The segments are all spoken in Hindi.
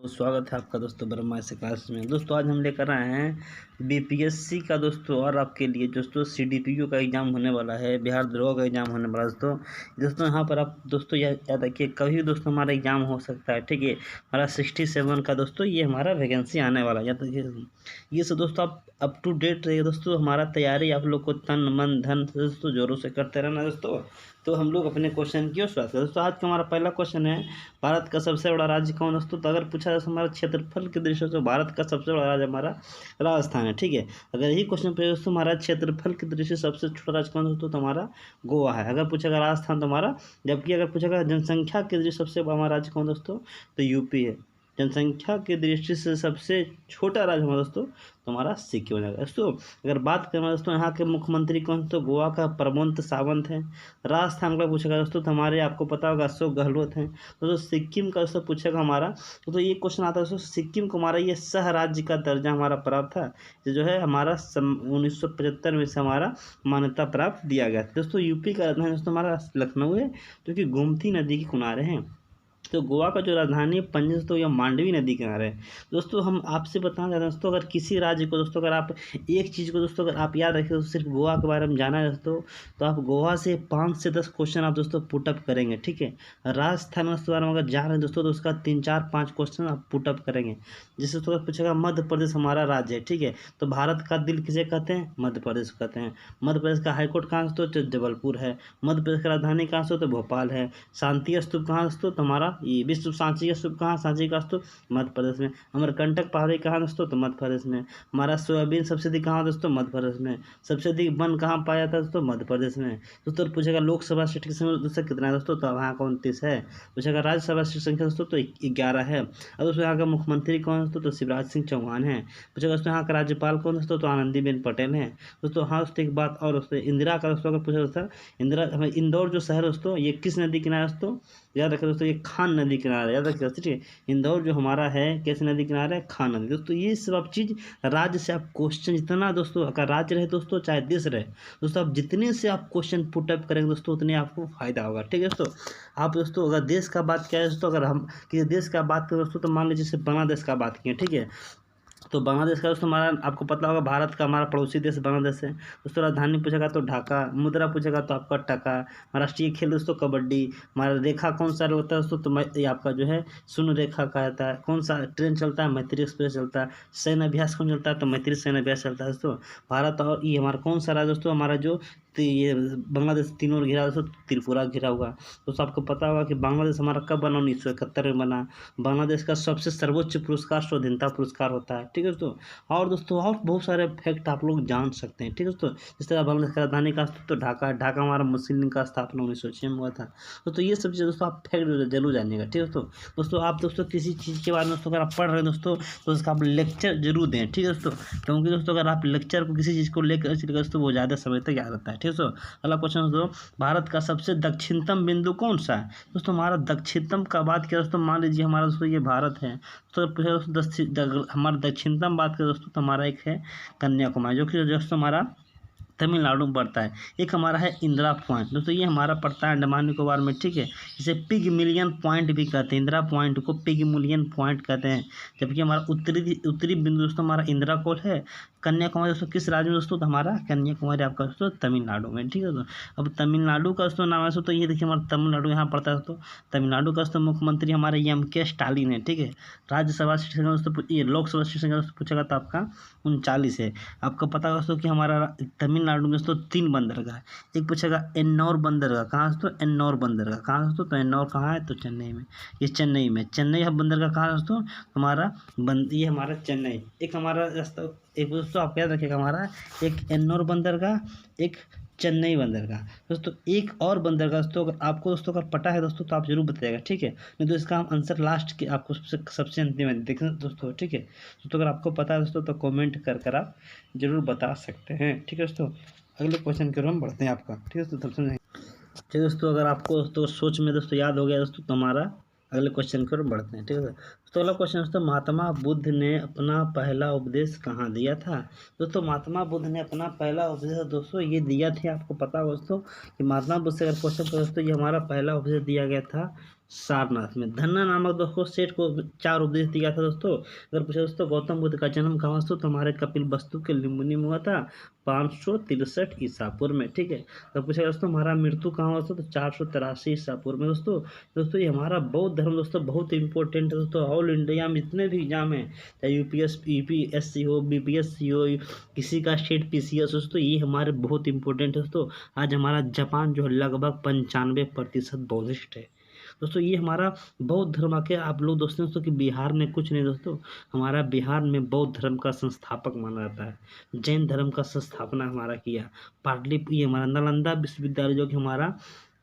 स्वागत है आपका दोस्तों ब्रह्मा से क्लास में। दोस्तों आज हम लेकर आए हैं बीपीएससी का दोस्तों और आपके लिए दोस्तों सीडीपीयू का एग्ज़ाम होने वाला है, बिहार दरोगा का एग्ज़ाम होने वाला है दोस्तों यहाँ पर आप दोस्तों याद रखिए कभी दोस्तों हमारा एग्ज़ाम हो सकता है, ठीक है। हमारा 67 का दोस्तों ये हमारा वैकेंसी आने वाला है, याद रखिए ये सब दोस्तों आप अप टू डेट रहिए दोस्तों। हमारा तैयारी आप लोग को तन मन धन से दोस्तों जोरों से करते रहना दोस्तों। तो हम लोग अपने क्वेश्चन की ओर शुरुआत करें दोस्तों। आज का हमारा पहला क्वेश्चन है, भारत का सबसे बड़ा राज्य कौन दोस्तों। तो अगर पूछा जाए हमारा क्षेत्रफल के दृष्टि से भारत का सबसे बड़ा राज्य हमारा राजस्थान है, ठीक है। अगर यही क्वेश्चन पूछे दोस्तों हमारा क्षेत्रफल के दृष्टि से सबसे छोटा राज्य कौन दोस्तों, तो हमारा गोवा है। अगर पूछेगा राजस्थान तो हमारा, जबकि अगर पूछेगा जनसंख्या के दृष्टि से सबसे बड़ा हमारा राज्य कौन दोस्तों, तो यूपी है। जनसंख्या की दृष्टि से सबसे छोटा राज्य हमारा दोस्तों तो हमारा सिक्किम हो जाएगा दोस्तों। अगर बात करें दोस्तों यहाँ के मुख्यमंत्री कौन, तो गोवा का प्रमोद सावंत है। राजस्थान का पूछेगा दोस्तों तो हमारे आपको पता होगा अशोक गहलोत हैं। दोस्तों सिक्किम का दोस्तों पूछेगा हमारा, तो ये क्वेश्चन आता है दोस्तों सिक्किम को हमारा ये सह राज्य का दर्जा हमारा प्राप्त था, जो है हमारा 1975 में से हमारा मान्यता प्राप्त दिया गया। दोस्तों यूपी का राजधानी दोस्तों हमारा लखनऊ है, जो कि गोमती नदी के किनारे हैं। तो गोवा का जो राजधानी है पणजी दोस्तों यह मांडवी नदी किनारे है। दोस्तों हम आपसे बताना चाहते हैं दोस्तों, अगर किसी राज्य को दोस्तों अगर आप एक चीज़ को दोस्तों अगर आप याद रखें तो सिर्फ गोवा के बारे में जाना है दोस्तों, तो आप गोवा से 5 से 10 क्वेश्चन आप दोस्तों पुटअप करेंगे, ठीक है। राजस्थान के बारे में अगर जान रहे हैं दोस्तों तो उसका 3, 4, 5 क्वेश्चन आप पुटअप करेंगे। जैसे दोस्तों पूछेगा मध्य प्रदेश हमारा राज्य है, ठीक है। तो भारत का दिल किसे कहते हैं, मध्य प्रदेश कहते हैं। मध्य प्रदेश का हाईकोर्ट कहाँ दोस्तों, तो जबलपुर है। मध्य प्रदेश की राजधानी कहाँ से, तो भोपाल है। शांति स्तूप कहाँ दोस्तों, तो हमारा ये विश्व सांची का स्तूप कहाँ, सांची का स्तूप मध्य प्रदेश में। अमरकंटक पहाड़ी कहाँ दोस्तों, तो मध्य प्रदेश में। हमारा सोयाबीन सबसे अधिक कहाँ दोस्तों, मध्य प्रदेश में। सबसे अधिक वन कहाँ पाया जाता है दोस्तों, मध्य प्रदेश में। दोस्तों पूछेगा लोकसभा सीट की संख्या दोस्तों कितना है दोस्तों, तो यहाँ का 29 है। पूछेगा राज्यसभा सीट संख्या दोस्तों तो 11 है। अब दोस्तों यहाँ का मुख्यमंत्री कौन दोस्तों, तो शिवराज सिंह चौहान है। पूछेगा दोस्तों यहाँ का राज्यपाल कौन दोस्तों, तो आनंदीबेन पटेल है दोस्तों। हाँ दोस्तों एक बात और दोस्तों, इंदिरा का दोस्तों अगर पूछा दोस्तों, इंदिरा हमें इंदौर जो शहर दोस्तों ये किस नदी किनारे दोस्तों, याद रखें दोस्तों, ये खान नदी किनारे, याद रखिए ठीक है। इंदौर जो हमारा है कैसे नदी किनारे है, खान नदी दोस्तों। ये सब आप चीज़ राज्य से आप क्वेश्चन जितना दोस्तों, अगर राज्य रहे दोस्तों चाहे देश रहे दोस्तों, आप जितने से आप क्वेश्चन पुटअप करेंगे दोस्तों उतने आपको फायदा होगा, ठीक है दोस्तों। आप दोस्तों अगर देश का बात किया है दोस्तों, अगर हम किसी देश का बात करें दोस्तों, तो मान लीजिए जैसे बांग्लादेश का बात किए, ठीक है। तो बांग्लादेश का दोस्तों हमारा आपको पता होगा भारत का हमारा पड़ोसी देश बांग्लादेश है दोस्तों। राजधानी पूछेगा तो ढाका। मुद्रा पूछेगा तो आपका टका। राष्ट्रीय खेल दोस्तों कबड्डी। हमारा रेखा कौन सा होता है दोस्तों, तो ये आपका जो है शून्य रेखा का आता है। कौन सा ट्रेन चलता है, मैत्री एक्सप्रेस चलता है। सैन्य अभ्यास कौन चलता है, तो मैत्री सैन्य अभ्यास चलता है दोस्तों। भारत और ये हमारा कौन सा राज्य दोस्तों, हमारा जो तो ये बांग्लादेश तीनों घिरा दोस्तों, त्रिपुरा घिरा हुआ दोस्तों। आपको पता होगा कि बांग्लादेश हमारा कब बना, 1971 में बना। बांग्लादेश का सबसे सर्वोच्च पुरस्कार स्वाधीनता पुरस्कार होता है, ठीक है दोस्तों। और दोस्तों और बहुत सारे फैक्ट आप लोग जान सकते हैं, ठीक है दोस्तों। जिस तरह बांग्लादेश की राजधानी का तो ढाका, ढाका हमारा मुस्लिम लीग का स्थापना 1906 में हुआ था दोस्तों। ये सब चीज़ दोस्तों आप फैक्ट जरूर जानिएगा, ठीक है दोस्तों। दोस्तों आप दोस्तों किसी चीज़ के बारे में दोस्तों अगर आप पढ़ रहे हैं दोस्तों, तो उसका आप लेक्चर जरूर दें, ठीक है दोस्तों। क्योंकि दोस्तों अगर आप लेक्चर को किसी चीज़ को लेकर चलेगा दोस्तों वो ज़्यादा समय तक याद रहता है, ठीक है दोस्तों। अगला क्वेश्चन दोस्तों, भारत का सबसे दक्षिणतम बिंदु कौन सा है दोस्तों। हमारा दक्षिणतम का बात किया दोस्तों, मान लीजिए हमारा दोस्तों ये भारत है, तो हमारा दक्षिणतम बात करें दोस्तों तो हमारा एक है कन्याकुमारी, जो कि दोस्तों हमारा तमिलनाडु में पड़ता है। एक हमारा है इंदिरा पॉइंट दोस्तों, ये हमारा पड़ता है अंडमान निकोबार में, ठीक है। इसे पिगमिलियन पॉइंट भी कहते हैं, इंदिरा पॉइंट को पिगमिलियन पॉइंट कहते हैं। जबकि हमारा उत्तरी बिंदु दोस्तों हमारा इंदिरा कोल है। कन्याकुमारी दोस्तों किस राज्य में दोस्तों, तो हमारा कन्याकुमारी आपका दोस्तों तमिलनाडु में, ठीक है दोस्तों। अब तमिलनाडु का दोस्तों नाम है दोस्तों, तो ये देखिए हमारा तमिलनाडु यहाँ पड़ता है दोस्तों। तमिलनाडु का दोस्तों मुख्यमंत्री हमारे MK स्टालिन है, ठीक है। राज्यसभा सीट संख्या दोस्तों, ये लोकसभा सीट संख्या दोस्तों पूछेगा तो आपका 39 है। आपको पता है दोस्तों कि हमारा तमिलनाडु में दोस्तों 3 बंदरगाह है। एक पूछेगा एन्नौर बंदरगाह कहाँ दोस्तों, एन्नौर बंदरगाह कहाँ दोस्तों, तो एन्नौर कहाँ है, तो चेन्नई में। ये चेन्नई में, चेन्नई हब बंदरगाह कहाँ दोस्तों, हमारा ये हमारा चेन्नई। एक हमारा एक दोस्तों आप याद रखिएगा, हमारा एक एन्नौर बंदरगाह, एक चेन्नई बंदरगाह दोस्तों। एक और बंदरगाह दोस्तों अगर आपको दोस्तों अगर पता है दोस्तों तो आप जरूर बताइएगा, ठीक है। नहीं तो इसका हम आंसर लास्ट के आपको सबसे अंतिम में देखें दोस्तों, ठीक है दोस्तों। अगर आपको पता है दोस्तों तो कमेंट कर आप जरूर बता सकते हैं, ठीक है दोस्तों। अगले क्वेश्चन की ओर हम बढ़ते हैं आपका, ठीक है दोस्तों, तब समझेंगे। ठीक है दोस्तों, अगर आपको दोस्तों सोच में दोस्तों याद हो गया दोस्तों तो हमारा अगले क्वेश्चन की ओर बढ़ते हैं, ठीक है दोस्तों। अगला क्वेश्चन दोस्तों, महात्मा बुद्ध ने अपना पहला उपदेश कहाँ दिया था दोस्तों। महात्मा बुद्ध ने अपना पहला उपदेश दोस्तों ये दिया था, आपको पता है दोस्तों कि महात्मा बुद्ध से अगर क्वेश्चन पूछे दोस्तों, ये हमारा पहला उपदेश दिया गया था सारनाथ में। धन्ना नामक दोस्तों सेठ को 4 उपदेश दिया था दोस्तों। अगर पूछा दोस्तों गौतम बुद्ध का जन्म कहाँ दोस्तों, तो हमारे कपिल वस्तु के लिम्बुनी में हुआ था 563 ईसा पूर्व में। ठीक है। तो पूछा दोस्तों हमारा मृत्यु कहाँ हुआ दोस्तों, तो 483 ईसा पूर्व में दोस्तों। दोस्तों ये हमारा बौद्ध धर्म दोस्तों बहुत इंपॉर्टेंट है दोस्तों। ऑल इंडिया में जितने भी एग्जाम है, चाहे यूपीएससी हो, बीपीएससी हो, किसी का स्टेट पीसीएस दोस्तों, ये हमारे बहुत इंपॉर्टेंट है दोस्तों। आज हमारा जापान जो है लगभग 95% बौद्धिस्ट है दोस्तों। ये हमारा बौद्ध धर्म आके आप लोग दोस्तों कि बिहार में कुछ नहीं दोस्तों, हमारा बिहार में बौद्ध धर्म का संस्थापक माना जाता है। जैन धर्म का संस्थापना हमारा किया ये हमारा नालंदा विश्वविद्यालय जो कि हमारा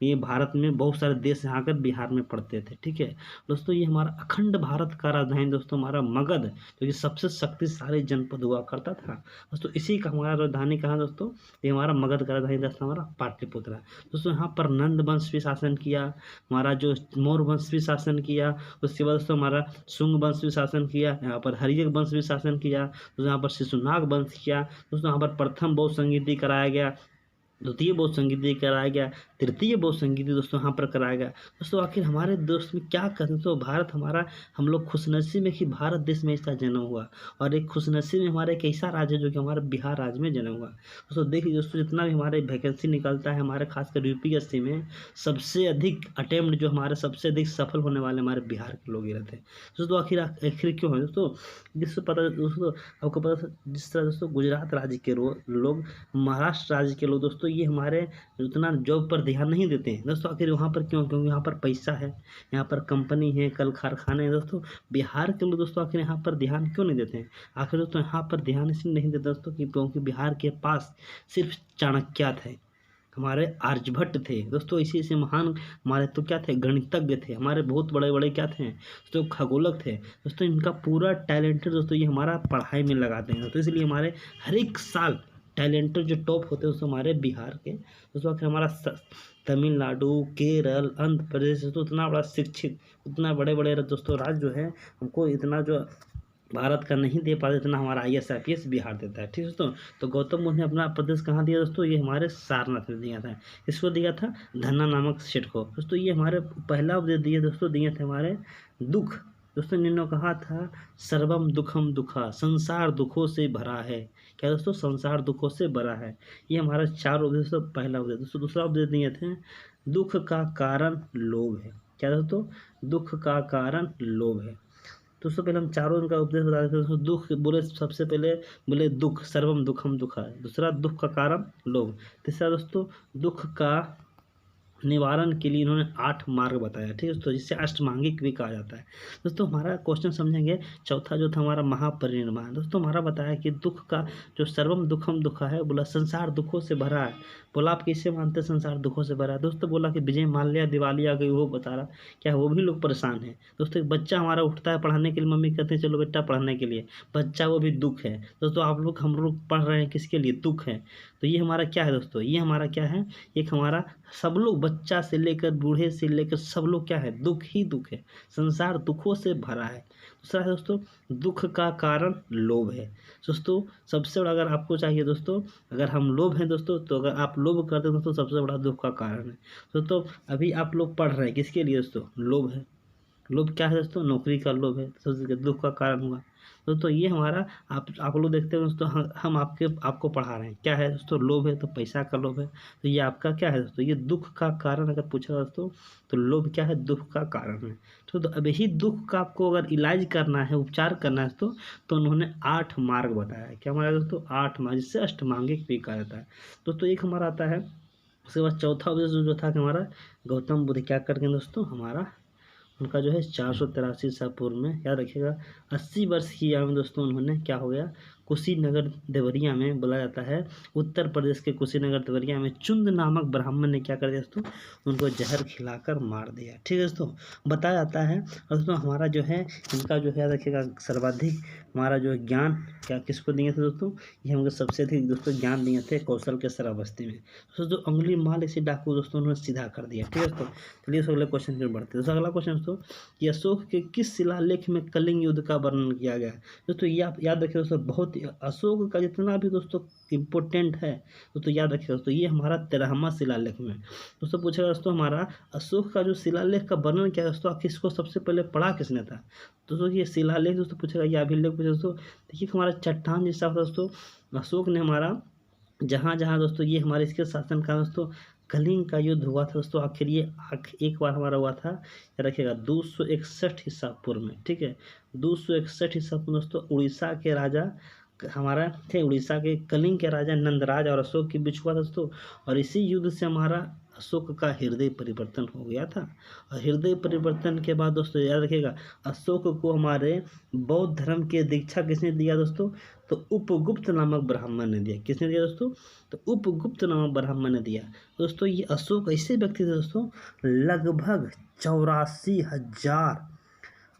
ये भारत में बहुत सारे देश यहाँ आकर बिहार में पढ़ते थे। ठीक है दोस्तों। ये हमारा अखंड भारत का राजधानी दोस्तों हमारा मगध, जो कि सबसे शक्तिशाली जनपद हुआ करता था दोस्तों। इसी का हमारा राजधानी कहाँ दोस्तों, ये हमारा मगध का राजधानी दोस्तों हमारा पाटलिपुत्र दोस्तों। यहाँ पर नंद वंश भी शासन किया, हमारा जो मौर्य वंश भी शासन किया, उसके बाद दोस्तों हमारा शुंग वंश भी शासन किया, यहाँ पर हरियक वंश भी शासन किया दोस्तों। यहाँ पर शिशुनाग वंश किया दोस्तों। यहाँ पर प्रथम बौद्ध संगीति कराया गया, द्वितीय बौद्ध संगीति कराया गया, तृतीय बौद्ध संगीति दोस्तों यहाँ पर कराया गया दोस्तों। आखिर हमारे दोस्त में क्या कहते हैं तो भारत हमारा, हम लोग खुशनसीब में कि भारत देश में इसका जन्म हुआ, और एक खुशनसीब में हमारा एक ऐसा राज्य जो कि हमारा बिहार राज्य में जन्म हुआ दोस्तों। देखिए दोस्तों जितना भी हमारे वैकेंसी निकलता है हमारे खासकर यूपीएससी में, सबसे अधिक अटेम्प्ट जो हमारे सबसे अधिक सफल होने वाले हमारे बिहार के लोग ही रहते हैं दोस्तों। आखिर क्यों है दोस्तों, जिसको पता दोस्तों, आपको पता जिस तरह दोस्तों गुजरात राज्य के लोग, महाराष्ट्र राज्य के लोग दोस्तों, ये हमारे उतना जॉब पर ध्यान नहीं देते हैं दोस्तों। आखिर वहाँ पर क्यों, क्योंकि यहाँ पर पैसा है, यहाँ पर कंपनी है, कल कारखाने हैं दोस्तों। बिहार के लोग दोस्तों आखिर यहाँ पर ध्यान क्यों नहीं देते हैं, आखिर दोस्तों यहाँ पर ध्यान इसलिए नहीं देते दोस्तों क्योंकि बिहार के पास सिर्फ चाणक्य थे, हमारे आर्यभट्ट थे दोस्तों। इसी महान हमारे तो क्या थे, गणितज्ञ थे, हमारे बहुत बड़े बड़े क्या थे दोस्तों, खगोलक थे दोस्तों। इनका पूरा टैलेंट दोस्तों ये हमारा पढ़ाई में लगाते हैं दोस्तों। इसलिए हमारे हर एक साल टैलेंटेड जो टॉप होते हैं दोस्तों हमारे बिहार के दोस्तों। आखिर हमारा तमिलनाडु, केरल, आंध्र प्रदेश दोस्तों इतना बड़ा शिक्षित, उतना बड़े बड़े दोस्तों राज्य जो है हमको इतना जो भारत का नहीं दे पाते इतना हमारा IAS IPS बिहार देता है। ठीक दोस्तों। तो गौतम बुद्ध ने अपना प्रदेश कहाँ दिया दोस्तों, ये हमारे सारनाथ में दिया था। इसको दिया था धन्ना नामक सेठ को दोस्तों। ये हमारे पहला उपदेश दिए दोस्तों, दिए थे हमारे दुख दोस्तों। इन्होंने कहा था सर्वम दुखम दुखा, संसार दुखों से भरा है। क्या दोस्तों, संसार दुखों से भरा है। ये हमारा 4 उपदेश दोस्तों, पहला उपदेश दोस्तों। दूसरा उपदेश दिए थे दुख का कारण लोभ है। क्या दोस्तों, दुख का कारण लोभ है दोस्तों। पहले हम चारों इनका उपदेश बता देते हैं दोस्तों। दुख बोले, सबसे पहले बोले दुख, सर्वम दुखम दुखा है। दूसरा दुख का कारण लोभ। तीसरा दोस्तों दुख का निवारण के लिए इन्होंने 8 मार्ग बताया। ठीक है दोस्तों, जिससे अष्टमांगिक भी कहा जाता है दोस्तों। हमारा क्वेश्चन समझेंगे। चौथा जो था हमारा महापरिनिर्वाण दोस्तों। हमारा बताया कि दुख का जो सर्वम दुखम दुखा है, बोला संसार दुखों से भरा है। बोला आप कैसे मानते हैं संसार दुखों से भरा है दोस्तों। बोला कि विजय माल्या दिवाली आ गई, वो बता रहा क्या वो भी लोग परेशान हैं दोस्तों। एक बच्चा हमारा उठता है पढ़ाने के लिए, मम्मी कहते हैं चलो बेटा पढ़ने के लिए, बच्चा वो भी दुख है दोस्तों। आप लोग हम लोग पढ़ रहे हैं किसके लिए, दुख है। तो ये हमारा क्या है दोस्तों, ये हमारा क्या है, एक हमारा सब लोग बच्चा से लेकर बूढ़े से लेकर सब लोग क्या है, दुख ही दुख है। संसार दुखों से भरा है। दूसरा है दोस्तों दुख का कारण लोभ है दोस्तों। सबसे बड़ा अगर आपको चाहिए दोस्तों, अगर हम लोभ हैं दोस्तों, तो अगर आप लोभ करते हैं दोस्तों सबसे बड़ा दुख का कारण है दोस्तों। अभी आप लोग पढ़ रहे हैं किसके लिए दोस्तों, लोभ है। लोभ क्या है दोस्तों, नौकरी का लोभ है, सबसे दुख का कारण हुआ दोस्तों। ये हमारा आप लोग देखते हैं दोस्तों, हम आपको पढ़ा रहे हैं, क्या है दोस्तों, लोभ है, तो पैसा का लोभ है। तो ये आपका क्या है दोस्तों, ये दुख का कारण अगर पूछा दोस्तों, तो लोभ क्या है, दुख का कारण है। तो अब यही दुख का आपको अगर इलाज करना है, उपचार करना है तो उन्होंने 8 मार्ग बताया है। क्या हमारा दोस्तों, 8 मार्ग, जिससे अष्टमांगिक भी कहा जाता है दोस्तों। एक हमारा आता है, उसके बाद चौथा उपदेश जो था कि हमारा गौतम बुद्ध क्या करके दोस्तों, हमारा उनका जो है 483 ईसा पूर्व में, याद रखिएगा 80 वर्ष की आयु में दोस्तों उन्होंने क्या हो गया, कुशीनगर देवरिया में बोला जाता है, उत्तर प्रदेश के कुशीनगर देवरिया में चुंद नामक ब्राह्मण ने क्या कर दिया दोस्तों, उनको जहर खिलाकर मार दिया। ठीक है दोस्तों, बताया जाता है। और दोस्तों हमारा जो है इनका जो है याद रखिएगा सर्वाधिक हमारा जो है ज्ञान क्या किसको दिए थे दोस्तों, ये हमको सबसे अधिक दोस्तों ज्ञान दिए थे कौशल के श्रावस्ती में दोस्तों। उंगली माल इसे डाकू दोस्तों उन्होंने सीधा कर दिया। ठीक है दोस्तों, चलिए अगले क्वेश्चन पर बढ़ते हैं दोस्तों। अगला क्वेश्चन दोस्तों, कि अशोक के किस शिलालेख में कलिंग युद्ध का वर्णन किया गया है दोस्तों। ये आप याद रखिए दोस्तों, बहुत अशोक का जितना भी दोस्तों इम्पोर्टेंट है दोस्तों याद रखिएगा दोस्तों, ये हमारा 13वां शिलालेख में दोस्तों पूछेगा दोस्तों हमारा अशोक का जो शिलालेख का वर्णन क्या है दोस्तों, आखिर इसको सबसे पहले पढ़ा किसने था दोस्तों। ये शिलालेख दोस्तों पूछेगा, या अभिलेख पूछेगा दोस्तों। देखिए हमारा चट्टान जैसा होता दोस्तों, अशोक ने हमारा जहाँ जहाँ दोस्तों ये हमारे इसके शासन का दोस्तों कलिंग का युद्ध हुआ था दोस्तों, आखिर ये एक बार हमारा हुआ था, याद रखिएगा 261 ईसा पूर्व में, ठीक है। 261 ईसा पूर्व दोस्तों उड़ीसा के राजा हमारा थे, उड़ीसा के कलिंग के राजा नंदराज और अशोक के बीच हुआ दोस्तों। और इसी युद्ध से हमारा अशोक का हृदय परिवर्तन हो गया था। और हृदय परिवर्तन के बाद दोस्तों याद रखिएगा अशोक को हमारे बौद्ध धर्म की दीक्षा किसने दिया दोस्तों, तो उपगुप्त नामक ब्राह्मण ने दिया। किसने दिया दोस्तों, तो उपगुप्त नामक ब्राह्मण ने दिया दोस्तों। ये अशोक ऐसे व्यक्ति थे दोस्तों, लगभग 84,000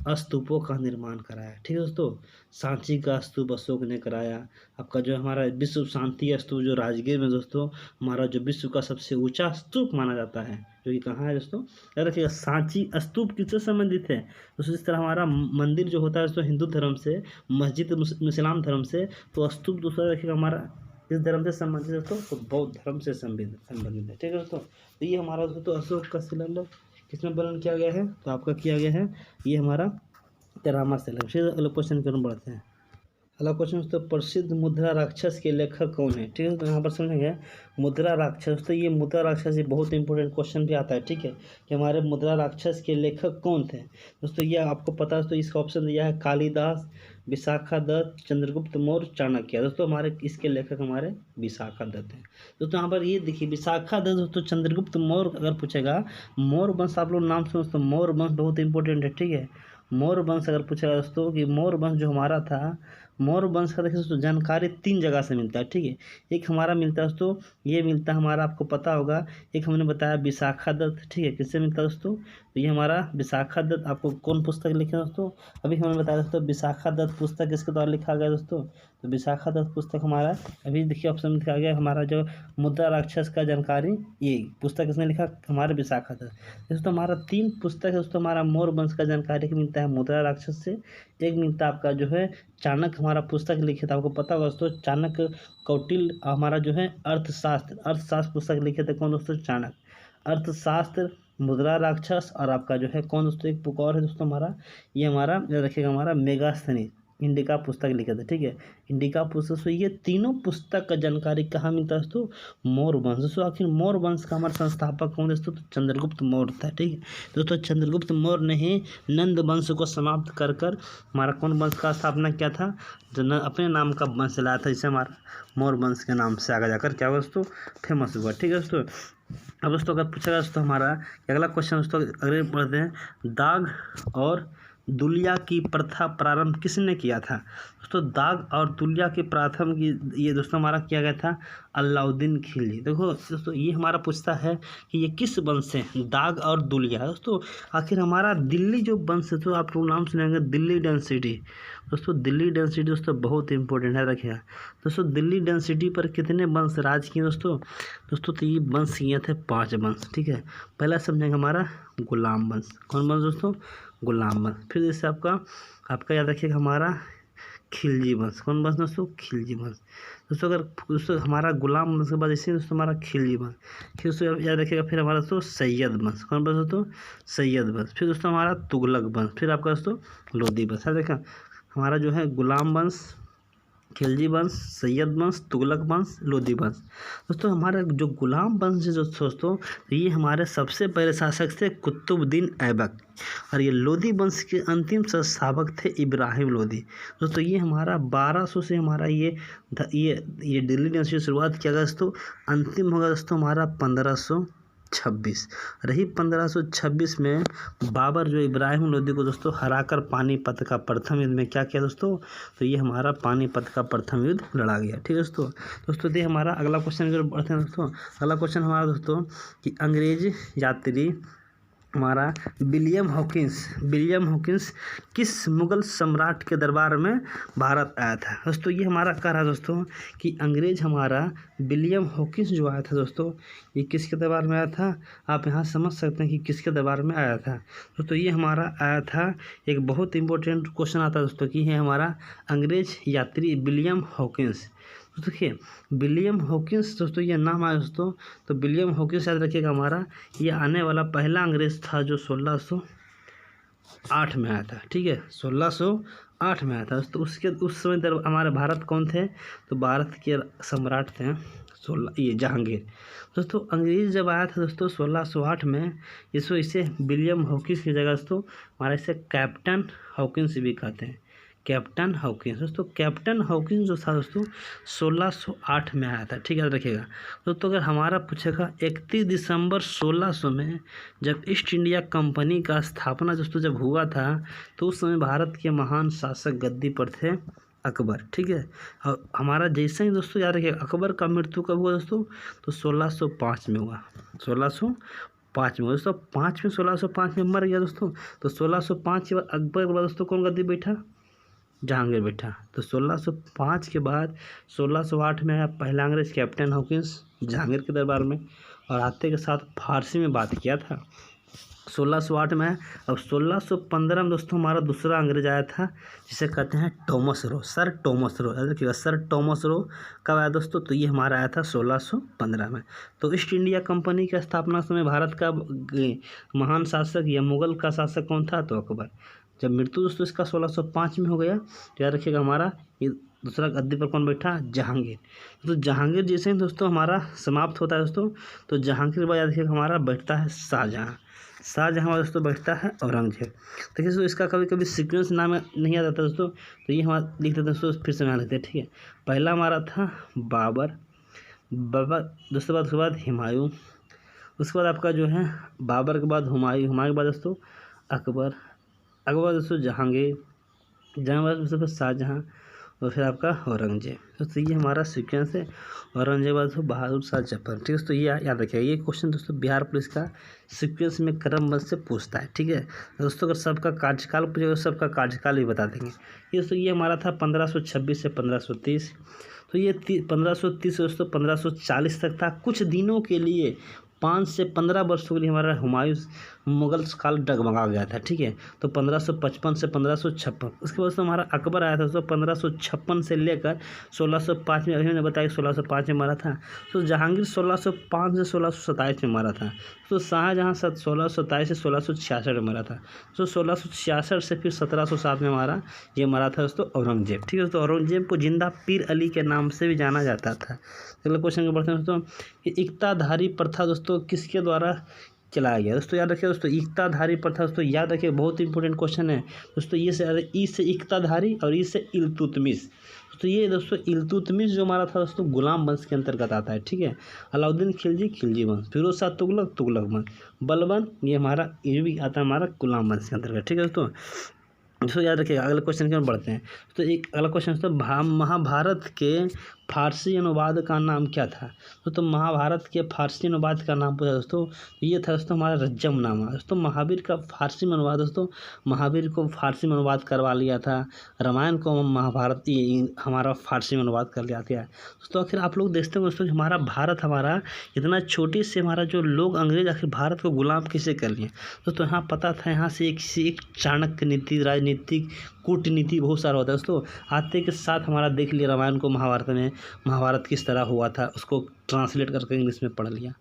स्तूपों का निर्माण कराया, ठीक है दोस्तों। सांची का स्तूप अशोक ने कराया। आपका जो हमारा विश्व शांति स्तूप जो राजगीर में दोस्तों हमारा जो विश्व का सबसे ऊंचा स्तूप माना जाता है, जो कि कहाँ है दोस्तों, याद रखिएगा सांची स्तूप किससे संबंधित है दोस्तों। इस तरह हमारा मंदिर जो होता है दोस्तों हिंदू धर्म से, मस्जिद मुसलमान धर्म से, तो स्तूप दूसरा रखिएगा हमारा इस धर्म से संबंधित दोस्तों, तो बौद्ध धर्म से संबंधित है, ठीक है दोस्तों। तो ये हमारा दोस्तों अशोक का शिलालेख किसमें वर्णन किया गया है, तो आपका किया गया है ये हमारा 13वां शिलालेख। फिर अगले क्वेश्चन की ओर बढ़ते हैं। अगला क्वेश्चन दोस्तों प्रसिद्ध मुद्रा राक्षस के लेखक कौन है, ठीक है। तो यहाँ पर समझेंगे मुद्रा राक्षस, तो ये मुद्रा राक्षस ये बहुत इंपॉर्टेंट क्वेश्चन भी आता है, ठीक है, कि हमारे मुद्रा राक्षस के लेखक कौन थे दोस्तों। ये आपको पता है तो इसका ऑप्शन दिया है कालिदास, विशाखादत्त, चंद्रगुप्त मौर्य, चाणक्य। दोस्तों हमारे इसके लेखक हमारे विशाखादत्त हैं दोस्तों। यहाँ पर ये देखिए विशाखादत्त दोस्तों, चंद्रगुप्त मौर्य अगर पूछेगा, मौर्य वंश आप लोग नाम सुनो दोस्तों, मौर्य वंश बहुत इंपॉर्टेंट है, ठीक है। मौर्य वंश अगर पूछेगा दोस्तों कि मौर्य वंश जो हमारा था, मौर्य वंश का देखिए दोस्तों जानकारी 3 जगह से मिलता है, ठीक है। एक हमारा मिलता है दोस्तों, ये मिलता है हमारा आपको पता होगा, एक हमने बताया विशाखादत्त, ठीक है। किससे मिलता है दोस्तों, तो ये हमारा विशाखादत्त आपको कौन पुस्तक लिखे दोस्तों, अभी हमने बताया दोस्तों विशाखादत्त पुस्तक किसके द्वारा लिखा गया दोस्तों, तो विशाखादत्त पुस्तक हमारा अभी देखिए ऑप्शन में लिखा गया हमारा जो मुद्रा राक्षस का जानकारी, ये पुस्तक किसने लिखा, हमारे विशाखादत्त। दोस्तों हमारा 3 पुस्तक है दोस्तों, हमारा मौर्य वंश का जानकारी मिलता है मुद्रा राक्षस से, एक मिलता है आपका जो है चाणक्य हमारा पुस्तक लिखे थे, आपको पता होगा दोस्तों चाणक्य कौटिल्य हमारा जो है अर्थशास्त्र पुस्तक लिखे थे, कौन दोस्तों, चाणक्य। अर्थशास्त्र, मुद्रा राक्षस और आपका जो है कौन दोस्तों, एक बुक और है दोस्तों हमारा, ये हमारा रखिएगा हमारा मेगास्थनीज इंडिका पुस्तक लिखे थे, ठीक है। इंडिका पुस्तक से ये तीनों पुस्तक का जानकारी कहाँ मिलता है दोस्तों, मौर्य वंश। दोस्तों आखिर मौर्य वंश का हमारा संस्थापक कौन दोस्तों, तो चंद्रगुप्त मौर्य था, ठीक है दोस्तों। चंद्रगुप्त मौर्य ने ही नंद वंश को समाप्त कर हमारा कौन वंश का स्थापना किया था, जो अपने नाम का वंश लाया था, जिसे हमारा मौर्य वंश के नाम से आगे जाकर क्या हुआ दोस्तों, फेमस हुआ, ठीक है दोस्तों। अब दोस्तों अगर पूछेगा दोस्तों हमारा अगला क्वेश्चन दोस्तों अगले पढ़ते हैं, दाग और दुलिया की प्रथा प्रारंभ किसने किया था दोस्तों। दाग और दुलिया के प्रारंभ की ये दोस्तों हमारा किया गया था अलाउद्दीन खिलजी। देखो दोस्तों ये हमारा पूछता है कि ये किस वंश से, दाग और दुलिया दोस्तों। आखिर हमारा दिल्ली जो वंश है तो आप लोग नाम सुनेंगे दिल्ली डेंसिटी दोस्तों, दिल्ली डेंसिटी दोस्तों बहुत इंपॉर्टेंट है, रखिएगा दोस्तों। दिल्ली डेंसिटी पर कितने वंश राज किए दोस्तों, तो ये वंश किए थे 5 वंश, ठीक है। पहला समझेंगे हमारा गुलाम वंश, कौन वंश दोस्तों, गुलाम वंश। फिर जैसे आपका याद रखिएगा हमारा खिलजी वंश, कौन वंश दोस्तों, खिलजी वंश दोस्तों। अगर दोस्तों हमारा गुलाम वंश के बाद जैसे दोस्तों हमारा खिलजी वंश, फिर दोस्तों याद रखिएगा फिर हमारा दोस्तों सैयद वंश, कौन वंश दोस्तों, सैयद वंश। फिर दोस्तों हमारा तुगलक वंश, फिर आपका दोस्तों लोधी वंश। याद रखिएगा हमारा जो है गुलाम वंश, खिलजी वंश, सैयद वंश, तुगलक वंश, लोधी वंश। दोस्तों हमारा जो गुलाम वंश है दोस्तों, ये हमारे सबसे पहले शासक थे कुतुबुद्दीन ऐबक, और ये लोधी वंश के अंतिम संस्थापक थे इब्राहिम लोधी। दोस्तों ये हमारा 1200 से हमारा ये दिल्ली डेंसिटी की शुरुआत किया गया दोस्तों, अंतिम होगा दोस्तों हमारा 1526। रही 1526 में बाबर जो इब्राहिम लोधी को दोस्तों हराकर पानीपत का प्रथम युद्ध में क्या किया दोस्तों, तो ये हमारा पानीपत का प्रथम युद्ध लड़ा गया, ठीक है दोस्तों। ये हमारा अगला क्वेश्चन जो बढ़ते हैं दोस्तों, अगला क्वेश्चन हमारा दोस्तों कि अंग्रेज यात्री हमारा विलियम हॉकिंस किस मुगल सम्राट के दरबार में भारत आया था। दोस्तों ये हमारा कह रहा है दोस्तों कि अंग्रेज हमारा विलियम हॉकिंस जो आया था दोस्तों, ये किसके दरबार में आया था। आप यहाँ समझ सकते हैं कि किसके दरबार में आया था। दोस्तों ये हमारा आया था, एक बहुत इंपॉर्टेंट क्वेश्चन आता है दोस्तों कि ये हमारा अंग्रेज यात्री विलियम हॉकिंस। तो देखिए विलियम हॉकिंस दोस्तों ये नाम आया दोस्तों, तो विलियम हॉकिंस याद रखिएगा हमारा ये आने वाला पहला अंग्रेज था जो 1608 में आया था। ठीक है, 1608 में आया था दोस्तों। उस समय हमारे भारत कौन थे, तो भारत के सम्राट थे ये जहांगीर। दोस्तों अंग्रेज जब आया था दोस्तों 1608 में, इसे विलियम हॉकिंस की जगह दोस्तों हमारा इसे कैप्टन हॉकिंस भी कहते हैं, कैप्टन हॉकिंस। दोस्तों कैप्टन हॉकिंस जो था दोस्तों 1608 में आया था। ठीक है, याद रखिएगा दोस्तों। अगर हमारा पूछेगा 31 दिसंबर 1600 में जब ईस्ट इंडिया कंपनी का स्थापना दोस्तों जब हुआ था, तो उस समय भारत के महान शासक गद्दी पर थे अकबर। ठीक है, और हमारा जैसे ही दोस्तों याद रखिएगा अकबर का मृत्यु कब हुआ दोस्तों, तो 1605 में हुआ, 1605 में दोस्तों। 1605 में मर गया दोस्तों। तो 1605 के बाद अकबर के बाद दोस्तों कौन गद्दी बैठा, जहांगीर बैठा। तो 1605 के बाद 1608 में आया पहला अंग्रेज कैप्टन हॉकिंस जहांगीर के दरबार में, और आते के साथ फारसी में बात किया था 1608 में। अब 1615 में दोस्तों हमारा दूसरा अंग्रेज आया था जिसे कहते हैं Thomas Roe, sir Thomas Roe. याद रखिएगा सर टॉमस रो कब आया दोस्तों, तो ये हमारा आया था 1615 में। तो ईस्ट इंडिया कंपनी की स्थापना समय भारत का महान शासक या मुगल का शासक कौन था, तो अकबर। जब मृत्यु दोस्तों इसका 1605 में हो गया, तो याद रखिएगा हमारा ये दूसरा गद्दी पर कौन बैठा, जहांगीर। तो जहांगीर जैसे ही दोस्तों हमारा समाप्त होता है दोस्तों, तो जहांगीर के बाद याद रखिएगा हमारा बैठता है शाहजहाँ दोस्तों बैठता है औरंगजेब। देखिए दोस्तों इसका कभी कभी सीक्वेंस नाम नहीं याद आता दोस्तों, तो ये हमारा लिखते हैं दोस्तों, फिर से ध्यान रखते हैं। ठीक है, पहला हमारा था बाबर दोस्तों, उसके बाद हुमायूं, उसके बाद आपका जो है बाबर के बाद हुमायूं के बाद दोस्तों अकबर दोस्तों जहांगीर दोस्तों शाहजहाँ, और फिर आपका औरंगजेब। दोस्तों ये हमारा सीक्वेंस है, औरंगजेब दोस्तों बहादुर शाह जफर। ठीक है दोस्तों, ये याद रखिएगा। ये क्वेश्चन दोस्तों बिहार पुलिस का सीक्वेंस में क्रमबद्ध से पूछता है। ठीक है दोस्तों, अगर सबका कार्यकाल पूछेगा सबका कार्यकाल भी बता देंगे। ये दोस्तों ये हमारा था 1526 से 1530। तो ये 1530 दोस्तों 1540 तक था। कुछ दिनों के लिए 5 से 15 वर्षों के लिए हमारा हुमायूं मुगल काल डगमगा गया था। ठीक है, तो 1555 से 1556। उसके बाद हमारा अकबर आया था दोस्तों 1556 से लेकर 1605 में। अभी मैंने बताया 1605 में मारा था। तो जहांगीर 1605 से 1627 में मारा था। तो शाहजहाँ 1627 से 1666 में मारा था। तो 1666 से फिर 1707 में मारा, ये मारा था दोस्तों औरंगजेब। ठीक है, तो औरंगजेब को जिंदा पीर अली के नाम से भी जाना जाता था। अगले क्वेश्चन को बढ़ते हैं दोस्तों, इक्ताधारी प्रथा दोस्तों किसके द्वारा चलाया गया। दोस्तों याद रखिए दोस्तों इक्ताधारी प्रथा दोस्तों याद रखिए, बहुत इंपॉर्टेंट क्वेश्चन है दोस्तों। ये से ई से इक्ताधारी और ई से इल्तुतमिश। तो ये दोस्तों इल्तुतमिश जो हमारा था दोस्तों गुलाम वंश के अंतर्गत आता है। ठीक है, अलाउद्दीन खिलजी वंश, फिरोज शाह तुगलक वंश, बलबन ये हमारा ये भी आता है हमारा गुलाम वंश के अंतर्गत। ठीक है दोस्तों याद रखिएगा। अगले क्वेश्चन की ओर बढ़ते हैं। तो एक अगला क्वेश्चन दोस्तों महाभारत के फारसी अनुवाद का नाम क्या था। तो महाभारत के फारसी अनुवाद का नाम पूछा दोस्तों, ये था दोस्तों हमारा रज्जमनामा। दोस्तों महावीर का फारसी में अनुवाद दोस्तों, महावीर को फारसी में अनुवाद करवा लिया था। रामायण को महाभारत हमारा फारसी में अनुवाद कर लिया था दोस्तों। आखिर आप लोग देखते हैं दोस्तों हमारा भारत हमारा इतना छोटी से हमारा जो लोग अंग्रेज आखिर भारत को गुलाम कैसे कर लिए दोस्तों। यहाँ पता था, यहाँ से एक चाणक्य नीति, राजनीतिक कूटनीति बहुत सारा होता है दोस्तों। आते के साथ हमारा देख लिया रामायण को, महाभारत में महाभारत किस तरह हुआ था उसको ट्रांसलेट करके इंग्लिश में पढ़ लिया।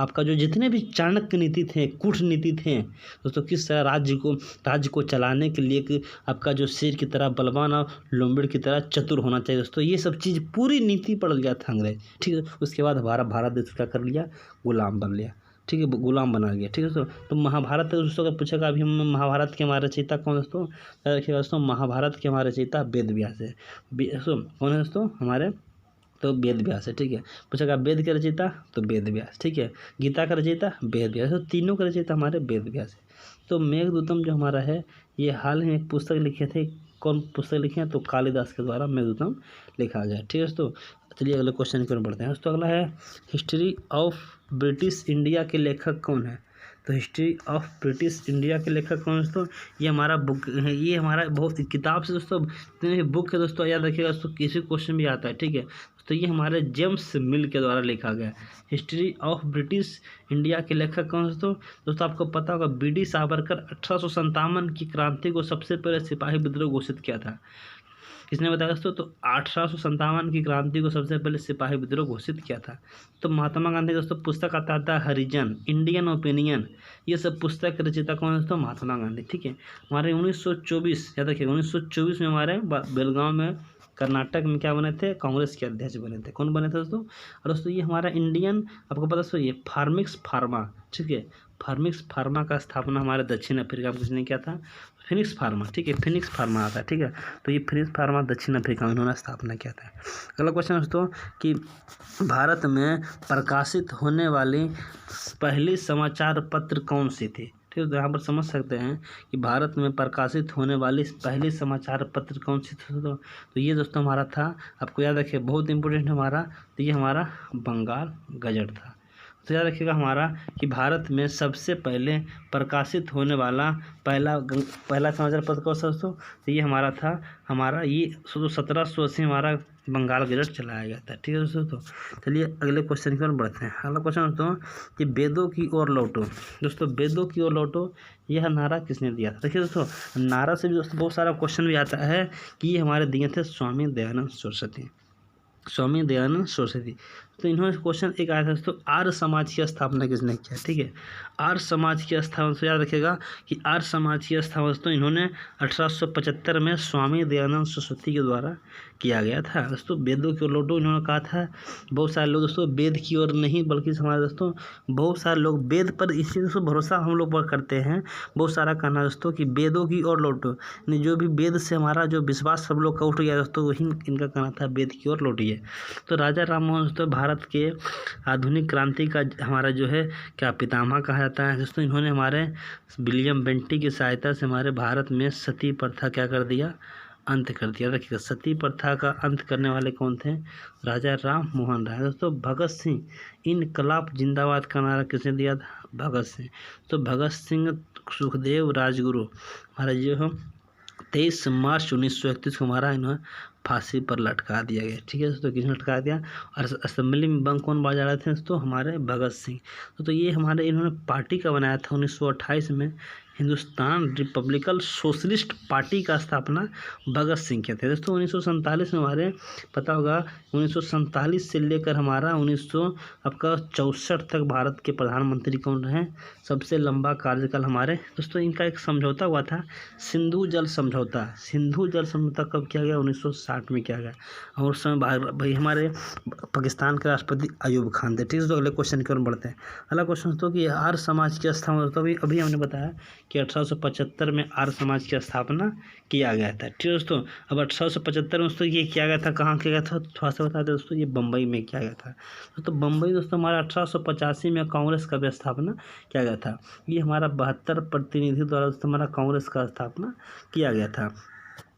आपका जो जितने भी चाणक्य नीति थे, कूटनीति थे दोस्तों, किस तरह राज्य को चलाने के लिए आपका जो शेर की तरह बलवान और लोमड़ी की तरह चतुर होना चाहिए दोस्तों, ये सब चीज़ पूरी नीति पढ़ लिया था अंग्रेज। ठीक है, उसके बाद हमारा भारत देश क्या कर लिया, गुलाम बन लिया। ठीक है, गुलाम बना गया। ठीक है दोस्तों, तो महाभारत दोस्तों अगर पूछेगा अभी हम महाभारत के हमारे रचयिता कौन दोस्तों, देखिएगा दोस्तों महाभारत के हमारे रचयिता वेद व्यास है। दोस्तों कौन है दोस्तों हमारे, तो वेद व्यास है। ठीक है, पूछेगा वेद के रचयिता तो वेद व्यास। ठीक है, गीता का रचयिता वेद व्यास। तो तीनों का रचयिता हमारे वेद व्यास है। तो मेघदूतम जो हमारा है ये हाल ही में एक पुस्तक लिखे थे। कौन पुस्तक लिखे हैं, तो कालिदास के द्वारा मेघदूतम लिखा गया। ठीक है दोस्तों, चलिए अगले क्वेश्चन की ओर बढ़ते हैं दोस्तों। अगला है हिस्ट्री ऑफ ब्रिटिश इंडिया के लेखक कौन है। तो हिस्ट्री ऑफ ब्रिटिश इंडिया के लेखक कौन दोस्तों, ये हमारा बुक है, ये हमारा बहुत किताब से दोस्तों बुक है दोस्तों, याद रखिएगा दोस्तों, किसी क्वेश्चन भी आता है, ठीक है। तो ये हमारे जेम्स मिल के द्वारा लिखा गया हिस्ट्री ऑफ ब्रिटिश इंडिया के लेखक कौन दोस्तों आपको पता होगा BD सावरकर 1857 की क्रांति को सबसे पहले सिपाही विद्रोह घोषित किया था। किसने बताया दोस्तों, तो 1857 की क्रांति को सबसे पहले सिपाही विद्रोह घोषित किया था। तो महात्मा गांधी दोस्तों पुस्तक आता था हरिजन, इंडियन ओपिनियन, ये सब पुस्तक रचयिता कौन है दोस्तों, महात्मा गांधी, ठीक है। हमारे 1924 याद रखिए 1924 में हमारे बेलगांव में कर्नाटक में क्या बने थे, कांग्रेस के अध्यक्ष बने थे। कौन बने थे दोस्तों, और दोस्तों ये हमारा इंडियन आपको पता दोस्तों ये फार्मिक्स फार्मा, ठीक है, फार्मिक्स फार्मा का स्थापना हमारे दक्षिण अफ्रीका में किसने किया था, फिनिक्स फार्मा, ठीक है, फिनिक्स फार्मा आता है, ठीक है। तो ये फिनिक्स फार्मा दक्षिण अफ्रीका में इन्होंने स्थापना किया था। अगला क्वेश्चन दोस्तों कि भारत में प्रकाशित होने वाली पहली समाचार पत्र कौन सी थी, ठीक है। तो यहाँ पर समझ सकते हैं कि भारत में प्रकाशित होने वाली पहली समाचार पत्र कौन सी थी तो ये दोस्तों हमारा था, आपको याद रखिए बहुत इंपॉर्टेंट हमारा, तो ये हमारा बंगाल गजट था। तो याद रखिएगा हमारा कि भारत में सबसे पहले प्रकाशित होने वाला पहला समाचार पत्र कौन सा दोस्तों, तो ये हमारा था, हमारा ये 1780 हमारा बंगाल गजट चलाया गया था, ठीक है दोस्तों। तो चलिए अगले क्वेश्चन की ओर बढ़ते हैं। अगला क्वेश्चन दोस्तों कि वेदों की ओर लौटो, दोस्तों वेदों की ओर लौटो यह नारा किसने दिया था। देखिए दोस्तों नारा से भी दोस्तों बहुत सारा क्वेश्चन भी आता है कि ये हमारे दिए थे स्वामी दयानंद सरस्वती, स्वामी दयानंद सरस्वती। तो इन्होंने क्वेश्चन एक आया था दोस्तों, आर्य समाज की स्थापना किसने किया, ठीक है। आर्य समाज की स्थापना तो याद रखिएगा कि आर्य समाज की स्थापना दोस्तों इन्होंने 1875 में स्वामी दयानंद सरस्वती के द्वारा किया गया था। दोस्तों वेदों की ओर लौटो इन्होंने कहा था, बहुत सारे लोग दोस्तों वेद की ओर नहीं बल्कि हमारे दोस्तों बहुत सारे लोग वेद पर इसी दोस्तों भरोसा हम लोग पर करते हैं, बहुत सारा कहना दोस्तों कि वेदों की ओर लौटो, जो भी वेद से हमारा जो विश्वास सब लोग का उठ गया दोस्तों वही इनका कहना था वेद की ओर लौटिए। तो राजा राम मोहन दोस्तों भारत के आधुनिक क्रांति का हमारा जो है क्या पितामह कहा जाता है दोस्तों। इन्होंने हमारे विलियम बेंटिक की सहायता से हमारे भारत में सती प्रथा क्या कर दिया, अंत कर दिया। देखिएगा सती प्रथा का अंत करने वाले कौन थे, राजा राम मोहन राय। दोस्तों भगत सिंह इनकलाब जिंदाबाद का नारा किसने दिया था, भगत सिंह। तो भगत सिंह सुखदेव राजगुरु हमारा जो है 23 मार्च 1931 को हमारा इन्होंने फांसी पर लटका दिया गया, ठीक है दोस्तों। किसने लटका दिया, और असेंबली में बम कौन बजा रहे थे दोस्तों, हमारे भगत सिंह। तो ये हमारे इन्होंने पार्टी का बनाया था 1928 में, हिंदुस्तान रिपब्लिकन सोशलिस्ट पार्टी का स्थापना भगत सिंह के थे दोस्तों। 1947 में हमारे पता होगा 1947 से लेकर हमारा 1964 तक भारत के प्रधानमंत्री कौन रहे, सबसे लंबा कार्यकाल हमारे दोस्तों इनका एक समझौता हुआ था, सिंधु जल समझौता। सिंधु जल समझौता कब किया गया, 1960 में किया गया, और उस समय भाई हमारे पाकिस्तान के राष्ट्रपति अयूब खान थे, ठीक है। तो अगले क्वेश्चन की ओर बढ़ते हैं। अगला क्वेश्चन दोस्तों कि आर्य समाज की स्थापना तो अभी हमने बताया कि 1875 में आर्य समाज की स्थापना किया गया था, ठीक है दोस्तों। अब 1875 में दोस्तों ये किया गया था, कहाँ किया गया था, थोड़ा सा बता दें दोस्तों, ये बम्बई में किया गया था। तो बम्बई दोस्तों हमारा 1885 में कांग्रेस का भी स्थापना किया गया था। ये हमारा 72 प्रतिनिधि द्वारा दोस्तों हमारा कांग्रेस का स्थापना किया गया था।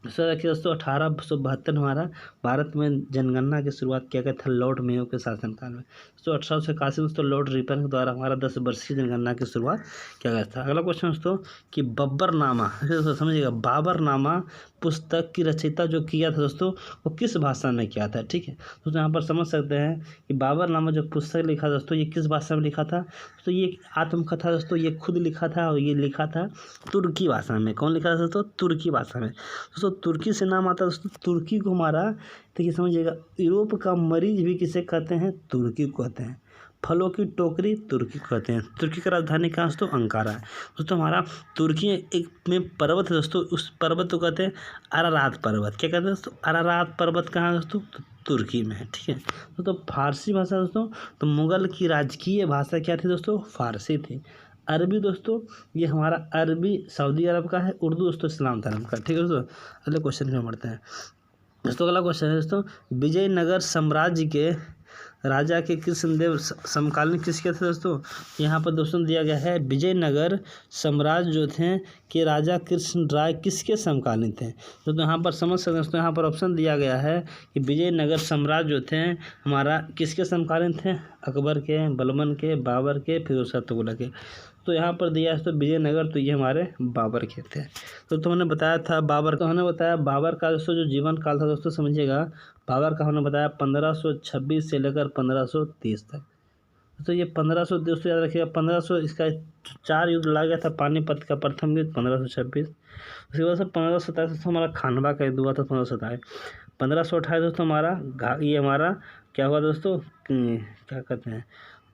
दूसरा देखिए दोस्तों 1872 हमारा भारत में जनगणना की शुरुआत किया गया था लॉर्ड मेयो के शासनकाल में। दोस्तों 1881 दोस्तों लॉर्ड रिपन के द्वारा हमारा 10 वर्षीय जनगणना की शुरुआत किया गया था। अगला क्वेश्चन दोस्तों कि बब्बरनामा, दोस्तों समझिएगा बाबरनामा पुस्तक की रचयिता जो किया था दोस्तों वो किस भाषा में किया था, ठीक है। दोस्तों यहाँ पर समझ सकते हैं कि बाबरनामा जो पुस्तक लिखा दोस्तों ये किस भाषा में लिखा था, तो ये आत्मकथा दोस्तों ये खुद लिखा था, और ये लिखा था तुर्की भाषा में। कौन लिखा था दोस्तों, तुर्की भाषा में। दोस्तों तुर्की से नाम आता है दोस्तों, तुर्की को हमारा देखिए समझिएगा यूरोप का मरीज भी किसे कहते हैं, तुर्की को कहते हैं। फलों की टोकरी तुर्की को कहते हैं। तुर्की का राजधानी कहाँ दोस्तों, अंकारा है। दोस्तों हमारा तुर्की एक में पर्वत है दोस्तों, उस पर्वत को कहते हैं अरारात पर्वत। क्या कहते हैं दोस्तों, अरारात पर्वत कहाँ है दोस्तों, तो तुर्की में है, ठीक है। दोस्तों फारसी भाषा दोस्तों, तो मुगल की राजकीय भाषा क्या थी दोस्तों, फारसी थी। अरबी दोस्तों ये हमारा अरबी सऊदी अरब का है, उर्दू दोस्तों इस्लाम धर्म का, ठीक है दोस्तों। अगले क्वेश्चन में बढ़ते हैं दोस्तों। अगला क्वेश्चन है दोस्तों विजयनगर साम्राज्य के राजा के कृष्णदेव समकालीन किसके थे दोस्तों, यहाँ पर दोस्तों दिया गया है विजयनगर साम्राज्य जो थे कि राजा कृष्ण राय किसके समकालीन थे। तो यहाँ पर समझ सकते हैं दोस्तों, यहाँ पर ऑप्शन दिया गया है कि विजयनगर साम्राज्य जो थे हमारा किसके समकालीन थे, अकबर के, बलबन के, बाबर के, फिरोज शाह तुगलक के। दोस्तों यहाँ पर दिया है तो विजयनगर, तो ये हमारे बाबर के थे। तो हमने बताया था बाबर का, हमने बताया बाबर का दोस्तों जो जीवन काल था दोस्तों समझिएगा, बाबर का हमने बताया 1526 से लेकर 1530 तक। तो ये 1500 दोस्तों याद रखिएगा, 1500 इसका 4 युद्ध लड़ा गया था। पानीपत का प्रथम युद्ध 1526, उसके बाद से 1527 दोस्तों हमारा खानवा का युद्ध हुआ था 1527। 1528 दोस्तों हमारा ये हमारा क्या हुआ दोस्तों, क्या कहते हैं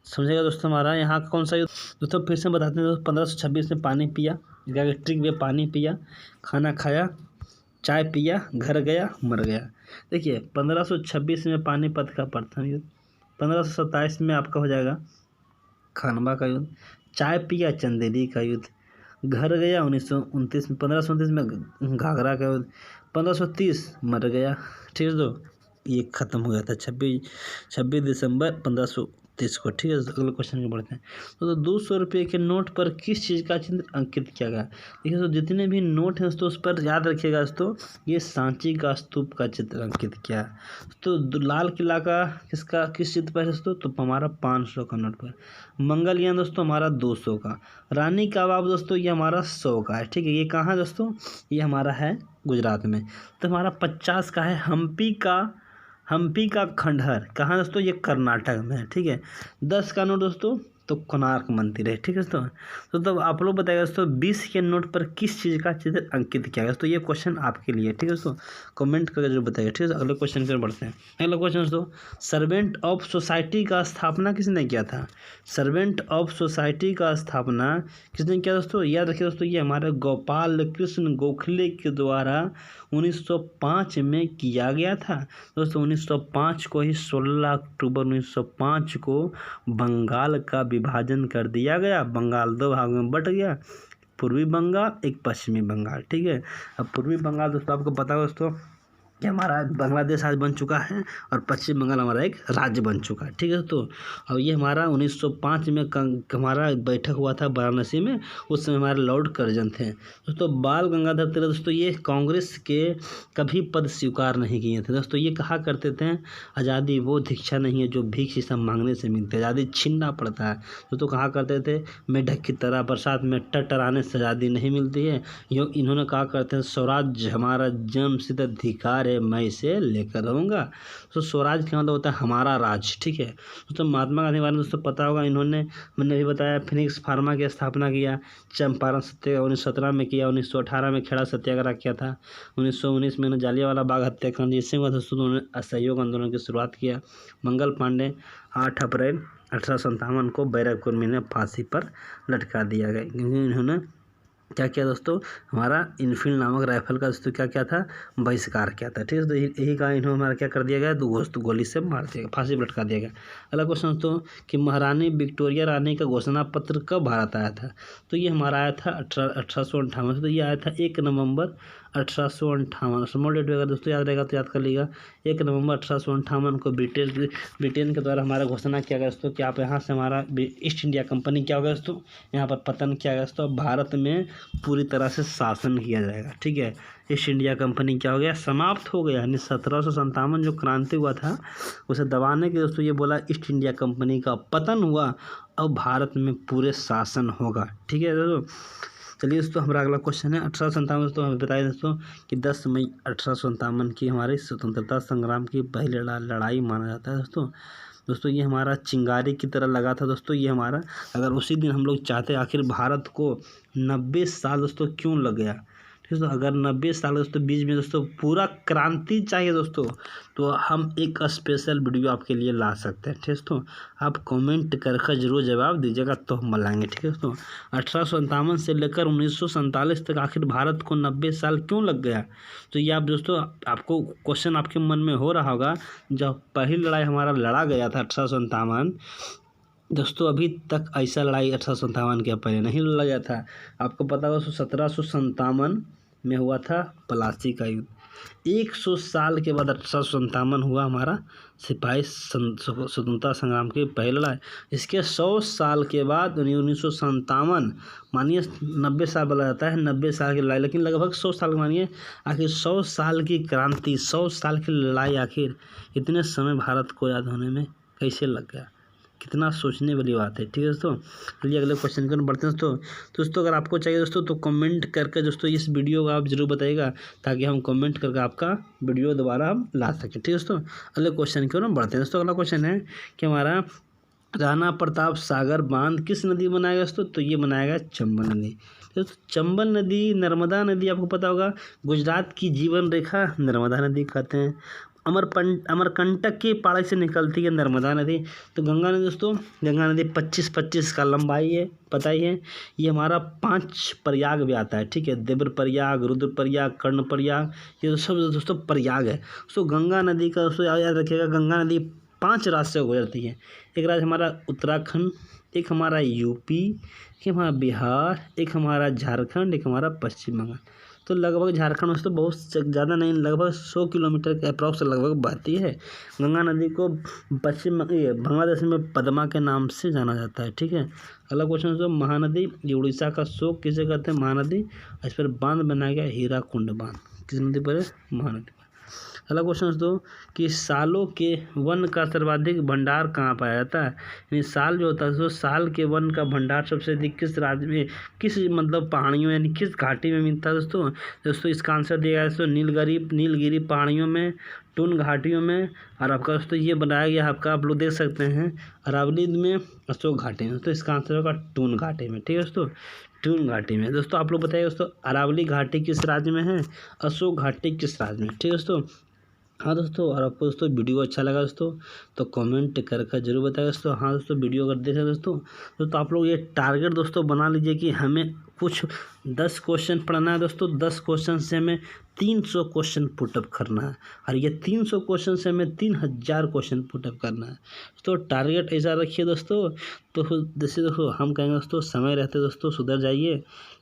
समझिएगा दोस्तों, हमारा यहाँ कौन सा युद्ध दोस्तों फिर से बताते हैं दोस्तों। 1526 में पानी पिया, ट्रिक में पानी पिया, खाना खाया, चाय पिया, घर गया, मर गया। देखिए 1526 में पानीपत का प्रथम युद्ध, 1527 में आपका हो जाएगा खानवा का युद्ध, चाय पिया चंदेरी का युद्ध, घर गया 1929 में, 1529 में घाघरा का युद्ध, 1530 मर गया। ठीक है, तो ये खत्म हो गया था 26 दिसंबर 1530 को। ठीक है, अगले क्वेश्चन में बढ़ते हैं। तो 200 रुपये के नोट पर किस चीज़ का चिन्ह अंकित किया गया। देखिए तो जितने भी नोट हैं दोस्तों उस पर याद रखिएगा दोस्तों, ये सांची का स्तूप का चित्र अंकित किया है। तो लाल किला का किस चित्र पर है दोस्तों, तो हमारा 500 का नोट पर। मंगलयान दोस्तों हमारा 200 का। रानी का बाग दोस्तों ये हमारा 100 का है। ठीक है, ये कहाँ है दोस्तों, ये हमारा है गुजरात में। तो हमारा 50 का है हम्पी का खंडहर, कहाँ दोस्तों, ये कर्नाटक में है। ठीक है, 10 का नोट दोस्तों तो कोणार्क मंदिर है। ठीक है दोस्तों, तो आप लोग बताइएगा दोस्तों 20 के नोट पर किस चीज़ का चित्र अंकित किया गया। तो ये क्वेश्चन आपके लिए। ठीक है दोस्तों, कमेंट करके जरूर बताइएगा। ठीक है, अगले क्वेश्चन पर बढ़ते हैं। अगला क्वेश्चन दोस्तों, सर्वेंट ऑफ सोसाइटी का स्थापना किसने किया था। सर्वेंट ऑफ सोसाइटी का स्थापना किसने किया दोस्तों, याद रखिए दोस्तों, ये हमारे गोपाल कृष्ण गोखले के द्वारा 1905 में किया गया था दोस्तों। 1905 को ही 16 अक्टूबर 1905 को बंगाल का विभाजन कर दिया गया। बंगाल 2 भाग में बट गया, पूर्वी बंगाल एक पश्चिमी बंगाल। ठीक है, अब पूर्वी बंगाल दोस्तों आपको पता है दोस्तों कि हमारा बांग्लादेश आज बन चुका है और पश्चिम बंगाल हमारा एक राज्य बन चुका है। ठीक है दोस्तों, और ये हमारा 1905 में हमारा बैठक हुआ था वाराणसी में, उस समय हमारे लॉर्ड कर्जन थे दोस्तों। बाल गंगाधर तिलक दोस्तों ये कांग्रेस के कभी पद स्वीकार नहीं किए थे दोस्तों। ये कहा करते थे आज़ादी वो दीक्षा नहीं है जो भीख शीशम मांगने से मिलती है, आज़ादी छीनना पड़ता है दोस्तों। कहा करते थे मेढक की तरह बरसात में टटराने से आज़ादी नहीं मिलती है। इन्होंने कहा करते हैं स्वराज हमारा जन्मसिद्ध अधिकार है, मैं इसे लेकर रहूँगा। तो स्वराज क्या मतलब होता है, हमारा राज। ठीक है दोस्तों, महात्मा गांधी के बारे में दोस्तों पता होगा, मैंने भी बताया फिनिक्स फार्मा की स्थापना किया, चंपारण सत्याग्रह 1917 में किया, 1918 में खेड़ा सत्याग्रह किया था, 1919 में जालियांवाला बाग हत्याकांड जिससे हुआ दोस्तों उन्होंने असहयोग आंदोलन की शुरुआत किया। मंगल पांडे 8 अप्रैल 1857 को बैरकपुर में फांसी पर लटका दिया गया, क्योंकि इन्होंने क्या किया दोस्तों, हमारा इनफील्ड नामक राइफल का दोस्तों क्या था, बहिष्कार किया था। ठीक है, तो यही कारण इन्होंने हमारा क्या कर दिया गया, दोस्तों गोली से मार दिया गया, फांसी पर लटका दिया गया। अगला क्वेश्चन दोस्तों कि महारानी विक्टोरिया रानी का घोषणा पत्र कब भारत आया था। तो ये हमारा आया था 1858। तो ये आया था 1 नवंबर 1858। स्मॉल डेट वगैरह दोस्तों याद रहेगा तो याद कर लीजिएगा। 1 नवंबर 1858 को ब्रिटेन के द्वारा हमारा घोषणा किया गया दोस्तों कि आप यहाँ से हमारा ईस्ट इंडिया कंपनी क्या होगा दोस्तों, यहाँ पर पतन किया गया दोस्तों, भारत में पूरी तरह से शासन किया जाएगा। ठीक है, ईस्ट इंडिया कंपनी क्या हो गया, समाप्त हो गया। यानी 1757 जो क्रांति हुआ था उसे दबाने के दोस्तों ये बोला ईस्ट इंडिया कंपनी का पतन हुआ, अब भारत में पूरे शासन होगा। ठीक है दोस्तों, चलिए दोस्तों हमारा अगला क्वेश्चन है 1857 दोस्तों हमें बताइए दोस्तों कि 10 मई 1857 की हमारी स्वतंत्रता संग्राम की पहली लड़ाई माना जाता है दोस्तों। ये हमारा चिंगारी की तरह लगा था दोस्तों। ये हमारा अगर उसी दिन हम लोग चाहते आखिर भारत को 90 साल दोस्तों क्यों लग गया। ठीक है दोस्तों, अगर 90 साल दोस्तों बीच में दोस्तों पूरा क्रांति चाहिए दोस्तों, तो हम एक स्पेशल वीडियो आपके लिए ला सकते हैं। ठीक है दोस्तों, आप कमेंट करके जरूर जवाब दीजिएगा तो हम लाएंगे। ठीक है दोस्तों, 1857 से लेकर 1947 तक आखिर भारत को 90 साल क्यों लग गया। तो ये आप दोस्तों आपको क्वेश्चन आपके मन में हो रहा होगा, जब पहली लड़ाई हमारा लड़ा गया था 1857 दोस्तों, अभी तक ऐसा लड़ाई 1857 के पहले नहीं लड़ा गया था। आपको पता होगा 1757 में हुआ था प्लासी का युद्ध। 100 साल के बाद 1857 हुआ हमारा सिपाही स्वतंत्रता संग्राम की पहली लड़ाई। इसके 100 साल के बाद 1957 मानिए 90 साल बोला जाता है, 90 साल की लड़ाई, लेकिन लगभग 100 साल मानिए, आखिर 100 साल की क्रांति, 100 साल की लड़ाई, आखिर इतने समय भारत को याद होने में कैसे लग गया। कितना सोचने वाली बात है। ठीक है दोस्तों, चलिए अगले क्वेश्चन की ओर बढ़ते हैं दोस्तों अगर आपको चाहिए दोस्तों तो कमेंट करके दोस्तों इस वीडियो को आप जरूर बताइएगा, ताकि हम कमेंट करके आपका वीडियो दोबारा हम ला सकें। ठीक है दोस्तों, अगले क्वेश्चन की ओर हम बढ़ते हैं दोस्तों। अगला क्वेश्चन है कि हमारा राणा प्रताप सागर बांध किस नदी बनाएगा दोस्तों, तो ये बनाएगा चंबल नदी। दोस्तों चंबल नदी, नर्मदा नदी आपको पता होगा, गुजरात की जीवन रेखा नर्मदा नदी कहते हैं। अमरकंटक की पहाड़ी से निकलती है नर्मदा नदी। तो गंगा नदी दोस्तों, गंगा नदी 25 का लंबाई है, पता ही है। ये हमारा 5 प्रयाग भी आता है। ठीक है, देवर प्रयाग, रुद्र प्रयाग, कर्ण प्रयाग, ये सब दोस्तों प्रयाग है। तो गंगा नदी का दोस्तों याद रखिएगा, गंगा नदी 5 राज्य से गुजरती है। एक राज्य हमारा उत्तराखंड, एक हमारा यूपी, एक हमारा बिहार, एक हमारा झारखंड, एक हमारा पश्चिम बंगाल। तो लगभग झारखंड में तो बहुत ज़्यादा नहीं, लगभग 100 किलोमीटर के अप्रॉक्स लगभग बहती है। गंगा नदी को बांग्लादेश में पद्मा के नाम से जाना जाता है। ठीक है, अगला क्वेश्चन है महानदी, ये उड़ीसा का शोक किसे कहते हैं, महानदी। इस पर बांध बनाया गया हीराकुंड बांध, किस नदी पर है, महानदी। अगला क्वेश्चन दोस्तों कि सालों के वन का सर्वाधिक भंडार कहाँ पाया जाता है, यानी साल जो होता है दोस्तों, साल के वन का भंडार सबसे अधिक किस राज्य में, किस मतलब पहाड़ियों यानी किस घाटी में मिलता है दोस्तों इसका आंसर दिया गया दोस्तों नीलगिरी पहाड़ियों में, टून घाटियों में, और आपका दोस्तों ये बनाया गया आपका, आप लोग देख सकते हैं अरावली में, अशोक घाटी में। तो इसका आंसर होगा टून घाटी में। ठीक है दोस्तों, टून घाटी में। दोस्तों आप लोग बताइए दोस्तों अरावली घाटी किस राज्य में है, अशोक घाटी किस राज्य में। ठीक है दोस्तों, हाँ दोस्तों, और आपको दोस्तों वीडियो अच्छा लगा दोस्तों तो कमेंट करके जरूर बताएं दोस्तों। हाँ दोस्तों, वीडियो अगर देखें दोस्तों आप लोग ये टारगेट दोस्तों बना लीजिए कि हमें कुछ 10 क्वेश्चन पढ़ना है दोस्तों। 10 क्वेश्चन से हमें 300 क्वेश्चन पुटअप करना है, और ये 300 क्वेश्चन से हमें 3000 क्वेश्चन पुटअप करना है। तो टारगेट ऐसा रखिए दोस्तों। तो जैसे दोस्तों हम कहेंगे दोस्तों, समय रहते दोस्तों सुधर जाइए,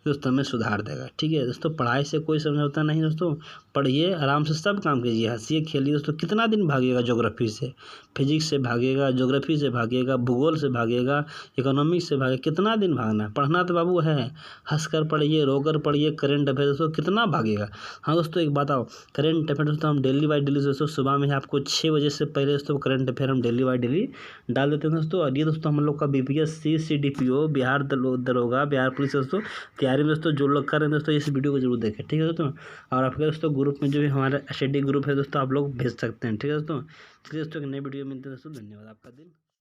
दोस्तों हमें सुधार देगा। ठीक है दोस्तों, पढ़ाई से कोई समझौता नहीं दोस्तों, पढ़िए आराम से, सब काम कीजिए, हंसिए खेलिए दोस्तों। कितना दिन भागिएगा ज्योग्राफी से, फिजिक्स से भागिएगा, ज्योग्राफी से भागिएगा, भूगोल से भागिएगा, इकोनॉमिक्स से भागिएगा, कितना दिन भागना है। पढ़ना तो बाबू है, हंसकर पढ़िए, रोकर पढ़िए। करेंट अफेयर दोस्तों कितना भागेगा। हाँ दोस्तों, एक बात आओ, करेंट अफेयर दोस्तों हम डेली बाय डेली दोस्तों सुबह में आपको 6 बजे से पहले दोस्तों करेंट अफेयर हम डेली बाय डेली डाल देते हैं दोस्तों। और ये दोस्तों हम लोग का BPSC CDPO बिहार दरोगा, बिहार पुलिस दोस्तों तैयारी में दोस्तों जो लोग कर रहे हैं दोस्तों, इस वीडियो को जरूर देखें। ठीक है दोस्तों, और आपके दोस्तों ग्रुप में जो भी हमारा स्टडी ग्रुप है दोस्तों, आप लोग भेज सकते हैं। ठीक है दोस्तों, चलिए दोस्तों एक नई वीडियो मिलते हैं दोस्तों, धन्यवाद आपका दिन।